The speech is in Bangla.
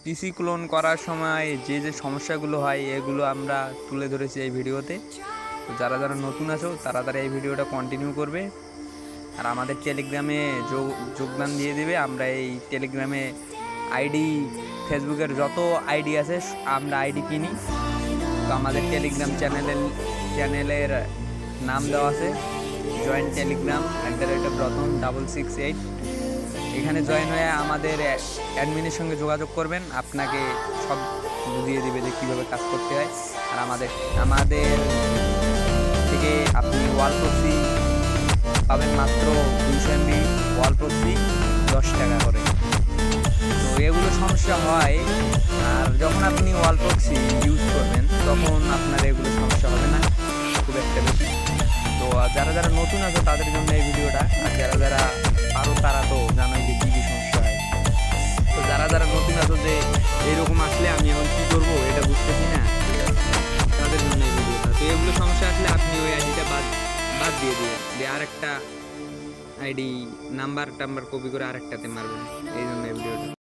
পিসি ক্লোন করার সময় যে যে সমস্যাগুলো হয় এগুলো আমরা তুলে ধরেছি এই ভিডিওতে। তো যারা যারা নতুন আছো তারা তারা এই ভিডিওটা কন্টিনিউ করবে আর আমাদের টেলিগ্রামে যোগদান দিয়ে দেবে। আমরা এই টেলিগ্রামে আইডি, ফেসবুকের যত আইডি আছে আমরা আইডি কিনি। তো আমাদের টেলিগ্রাম চ্যানেলের নাম দেওয়া আছে জয়েন টেলিগ্রাম @রতন668। এখানে জয়েন হয়ে আমাদের অ্যাডমিনের সঙ্গে যোগাযোগ করবেন, আপনাকে সব বুঝিয়ে দিবে যে কীভাবে কাজ করতে হয়। আর আমাদের থেকে আপনি ওয়াল প্রক্সি পাবেন মাত্র 200 MB ওয়াল প্রক্সি 10 টাকা করে। তো এগুলো সমস্যা হয়, আর যখন আপনি ওয়াল প্রক্সি ইউজ করবেন তখন আপনার এগুলো সমস্যা হবে না খুব একটা বেশি। তো যারা যারা নতুন আছে তাদের জন্য এই ভিডিওটা, আর যারা যারা আরও তারা তো জানোই যে কী কী সমস্যা হয়। তো যারা যারা নতুন আছো যে এইরকম আসলে আমি এখন কী করবো এটা বুঝতেছি না, তাদের জন্য এই ভিডিওটা। তো এগুলো সমস্যা আসলে আপনি ওই আইডিটা বাদ দিয়ে দিবেন, দিয়ে আরেকটা আইডি নাম্বার কপি করে আরেকটাতে মারবেন, এই জন্য এই ভিডিওটা।